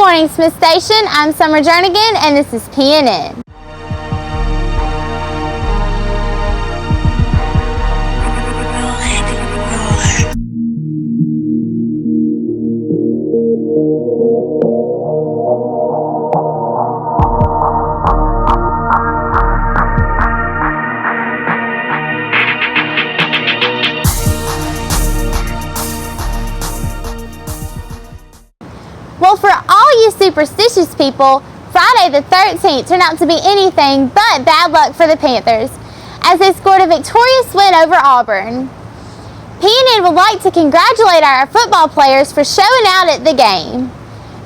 morning, Smith Station. I'm Summer Jernigan, and this is PNN. Well, for all you superstitious people, Friday the 13th turned out to be anything but bad luck for the Panthers, as they scored a victorious win over Auburn. PNN would like to congratulate our football players for showing out at the game.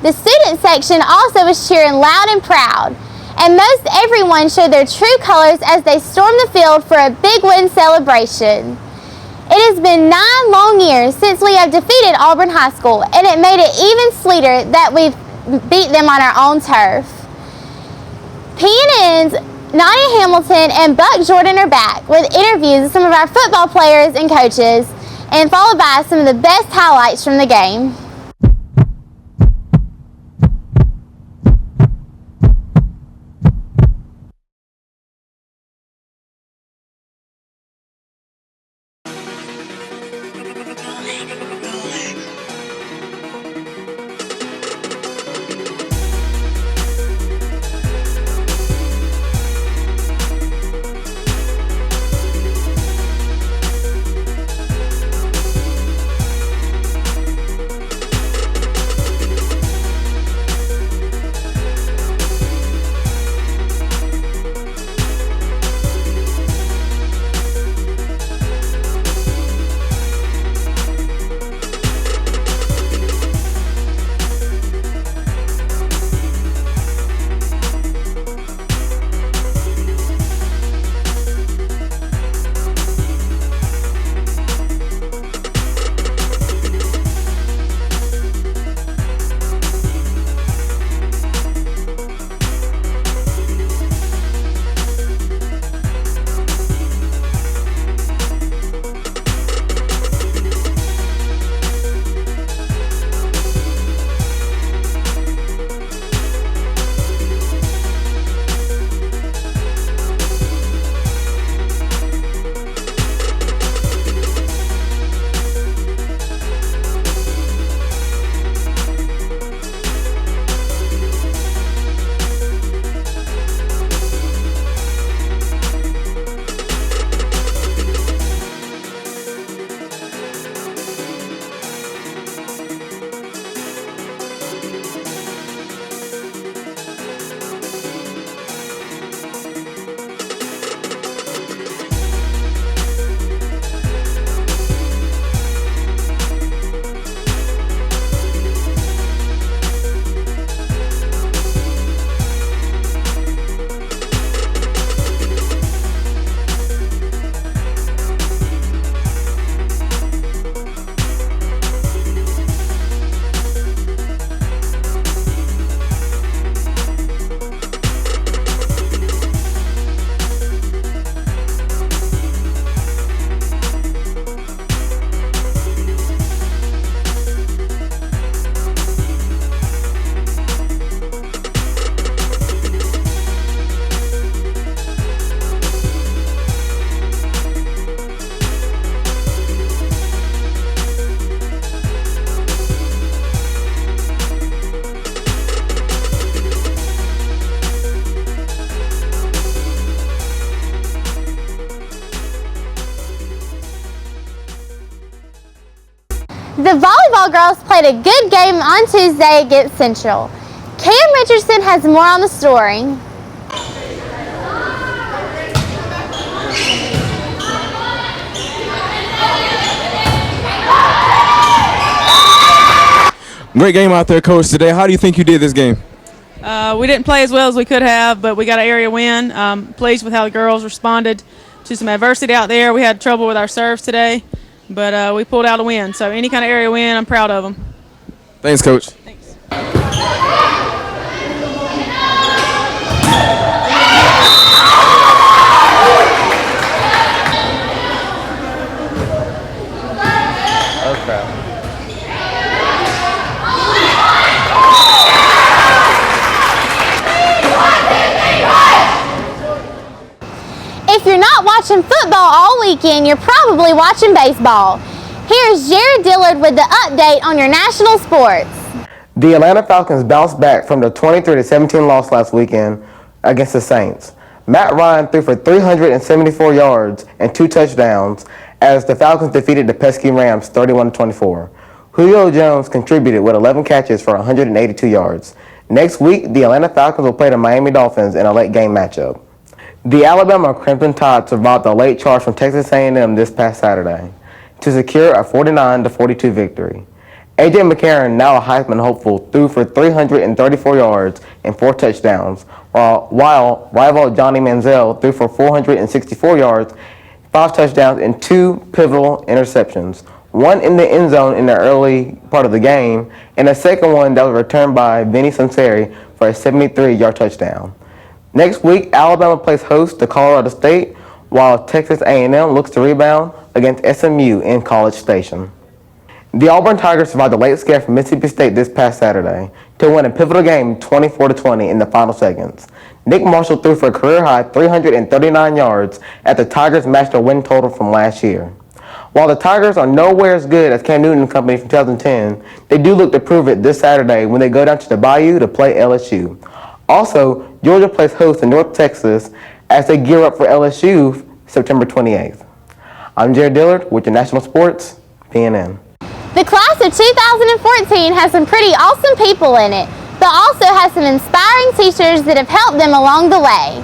The student section also was cheering loud and proud, and most everyone showed their true colors as they stormed the field for a big win celebration. It has been 9 long years since we have defeated Auburn High School, and it made it even sweeter that we've beat them on our own turf. PNN's Nadia Hamilton and Buck Jordan are back with interviews with some of our football players and coaches, and followed by some of the best highlights from the game. The volleyball girls played a good game on Tuesday against Central. Cam Richardson has more on the story. Great game out there, Coach, today. How do you think you did this game? We didn't play as well as we could have, but we got an area win. Pleased with how the girls responded to some adversity out there. We had trouble with our serves today, but we pulled out a win. So any kind of area win, I'm proud of them. Thanks, Coach. Thanks. Okay. watching football all weekend, you're probably watching baseball. Here's Jared Dillard with the update on your national sports. The Atlanta Falcons bounced back from the 23-17 loss last weekend against the Saints. Matt Ryan threw for 374 yards and 2 touchdowns as the Falcons defeated the pesky Rams 31-24. Julio Jones contributed with 11 catches for 182 yards. Next week, the Atlanta Falcons will play the Miami Dolphins in a late game matchup. The Alabama Crimson Tide survived a late charge from Texas A&M this past Saturday to secure a 49-42 victory. A.J. McCarron, now a Heisman hopeful, threw for 334 yards and 4 touchdowns, while rival Johnny Manziel threw for 464 yards, 5 touchdowns, and 2 pivotal interceptions. One in the end zone in the early part of the game, and a second one that was returned by Vinny Sunseri for a 73-yard touchdown. Next week, Alabama plays host to Colorado State, while Texas A&M looks to rebound against SMU in College Station. The Auburn Tigers survived a late scare from Mississippi State this past Saturday to win a pivotal game 24-20 in the final seconds. Nick Marshall threw for a career-high 339 yards as the Tigers matched their win total from last year. While the Tigers are nowhere as good as Cam Newton and company from 2010, they do look to prove it this Saturday when they go down to the Bayou to play LSU. Also, Georgia plays host to North Texas as they gear up for LSU September 28th. I'm Jared Dillard with your National Sports, PNN. The class of 2014 has some pretty awesome people in it, but also has some inspiring teachers that have helped them along the way.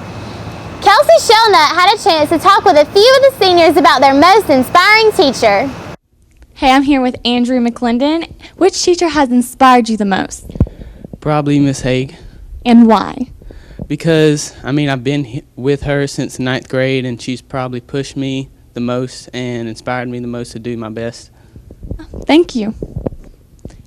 Kelsey Shelnut had a chance to talk with a few of the seniors about their most inspiring teacher. Hey, I'm here with Andrew McClendon. Which teacher has inspired you the most? Probably Miss Haig. And why? Because, I've been with her since 9th grade, and she's probably pushed me the most and inspired me the most to do my best. Thank you.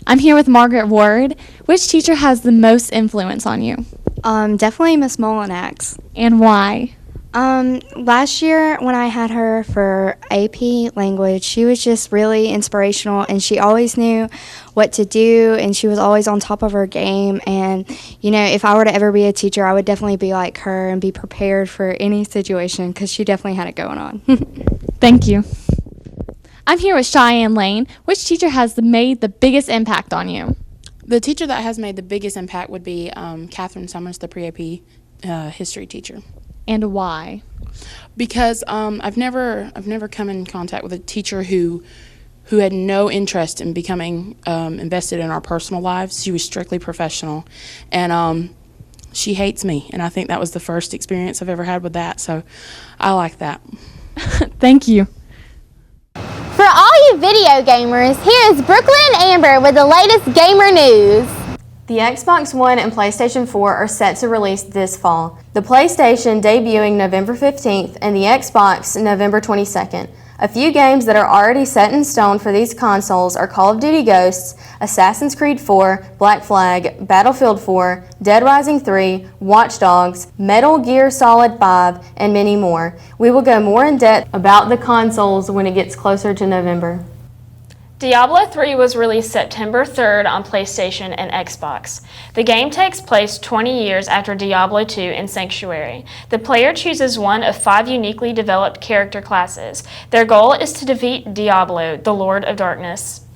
I'm here with Margaret Ward. Which teacher has the most influence on you? Definitely Miss Molinax. And why? Last year when I had her for AP language, she was just really inspirational, and she always knew what to do, and she was always on top of her game. And, if I were to ever be a teacher, I would definitely be like her and be prepared for any situation, because she definitely had it going on. Thank you. I'm here with Cheyenne Lane. Which teacher has made the biggest impact on you? The teacher that has made the biggest impact would be Catherine Summers, the pre-AP history teacher. And why? Because I've never come in contact with a teacher who had no interest in becoming invested in our personal lives. She was strictly professional, and she hates me, and I think that was the first experience I've ever had with that, so I like that. Thank you. For all you video gamers, here is Brooklyn and Amber with the latest gamer news. The Xbox One and PlayStation 4 are set to release this fall. The PlayStation debuting November 15th and the Xbox November 22nd. A few games that are already set in stone for these consoles are Call of Duty Ghosts, Assassin's Creed 4, Black Flag, Battlefield 4, Dead Rising 3, Watch Dogs, Metal Gear Solid 5, and many more. We will go more in depth about the consoles when it gets closer to November. Diablo 3 was released September 3rd on PlayStation and Xbox. The game takes place 20 years after Diablo 2 and Sanctuary. The player chooses one of 5 uniquely developed character classes. Their goal is to defeat Diablo, the Lord of Darkness.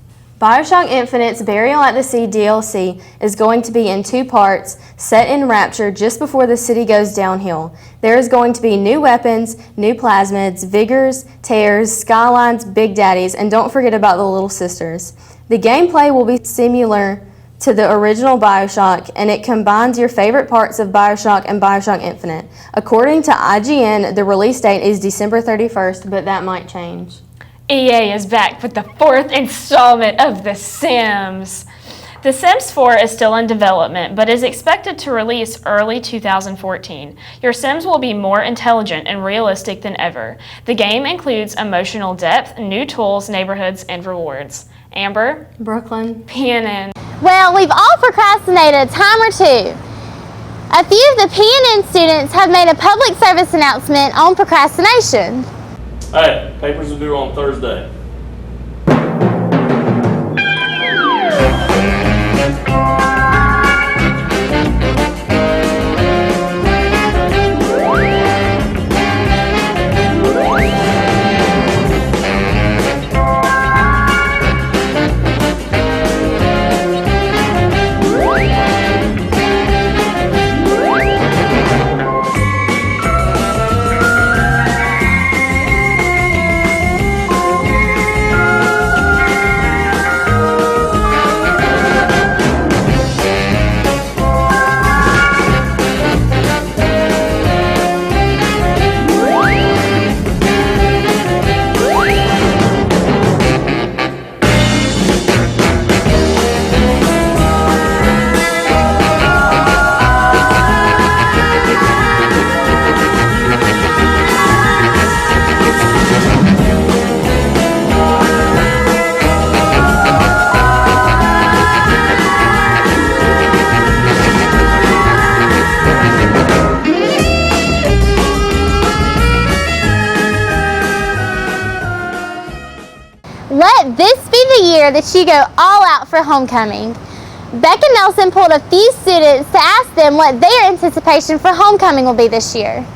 BioShock Infinite's Burial at the Sea DLC is going to be in 2 parts, set in Rapture just before the city goes downhill. There is going to be new weapons, new plasmids, vigors, tears, skylines, big daddies, and don't forget about the little sisters. The gameplay will be similar to the original BioShock, and it combines your favorite parts of BioShock and BioShock Infinite. According to IGN, the release date is December 31st, but that might change. EA is back with the 4th installment of The Sims. The Sims 4 is still in development, but is expected to release early 2014. Your Sims will be more intelligent and realistic than ever. The game includes emotional depth, new tools, neighborhoods, and rewards. Amber? Brooklyn? PNN. Well, we've all procrastinated a time or two. A few of the PNN students have made a public service announcement on procrastination. Hey, papers are due on Thursday. year that you go all out for homecoming. Becca Nelson pulled a few students to ask them what their anticipation for homecoming will be this year.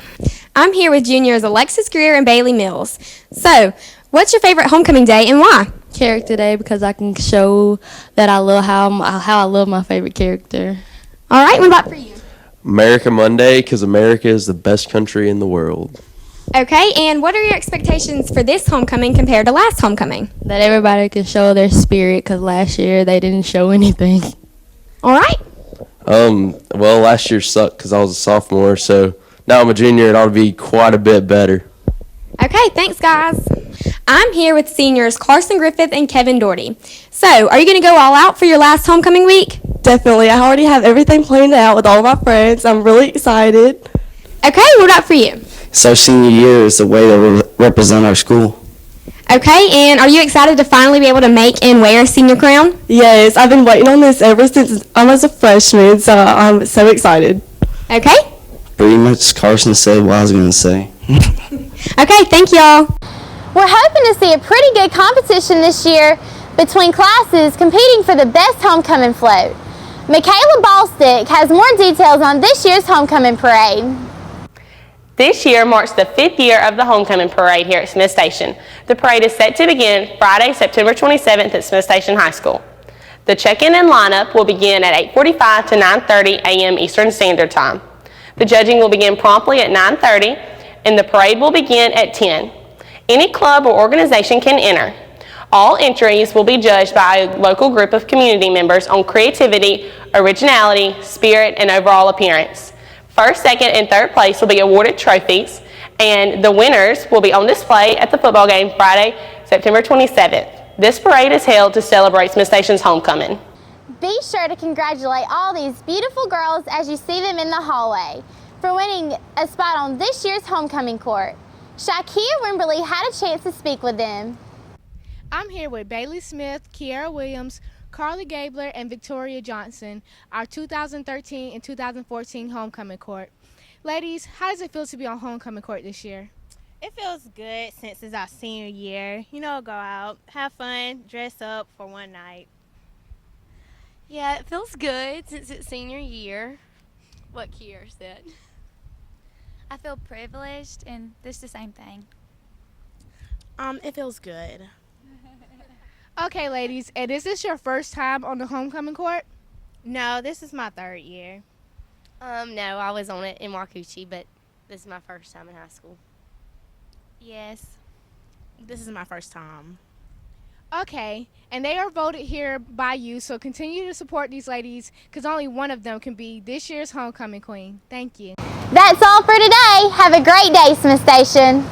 I'm here with juniors Alexis Greer and Bailey Mills. So, what's your favorite homecoming day and why? Character Day, because I can show that I love how I love my favorite character. All right, what about for you? America Monday, because America is the best country in the world. Okay, and what are your expectations for this homecoming compared to last homecoming? That everybody can show their spirit, because last year they didn't show anything. All right. Well, last year sucked because I was a sophomore, so now I'm a junior. It ought to be quite a bit better. Okay, thanks, guys. I'm here with seniors Carson Griffith and Kevin Doherty. So, are you going to go all out for your last homecoming week? Definitely. I already have everything planned out with all of my friends. I'm really excited. Okay, what about for you? So senior year is the way to represent our school. Okay, and are you excited to finally be able to make and wear a senior crown? Yes, I've been waiting on this ever since I was a freshman, so I'm so excited. Okay. Pretty much Carson said what I was going to say. Okay, thank y'all. We're hoping to see a pretty good competition this year between classes competing for the best homecoming float. Michaela Ballstick has more details on this year's homecoming parade. This year marks the 5th year of the homecoming parade here at Smith Station. The parade is set to begin Friday, September 27th at Smith Station High School. The check-in and lineup will begin at 8:45 to 9:30 a.m. Eastern Standard Time. The judging will begin promptly at 9:30 and the parade will begin at 10. Any club or organization can enter. All entries will be judged by a local group of community members on creativity, originality, spirit, and overall appearance. First, second, and third place will be awarded trophies, and the winners will be on display at the football game Friday, September 27th. This parade is held to celebrate Smith Station's homecoming. Be sure to congratulate all these beautiful girls as you see them in the hallway for winning a spot on this year's homecoming court. Shakia Wimberly had a chance to speak with them. I'm here with Bailey Smith, Kiara Williams, Carly Gabler, and Victoria Johnson, our 2013 and 2014 homecoming court. Ladies, how does it feel to be on homecoming court this year? It feels good since it's our senior year. You know, go out, have fun, dress up for one night. Yeah, it feels good since it's senior year. What Kiara said. I feel privileged, and this is the same thing. It feels good. Okay, ladies, and is this your first time on the homecoming court? No, this is my 3rd year. No, I was on it in Waukeechee, but this is my first time in high school. Yes. This is my first time. Okay, and they are voted here by you, so continue to support these ladies because only one of them can be this year's homecoming queen. Thank you. That's all for today. Have a great day, Smith Station.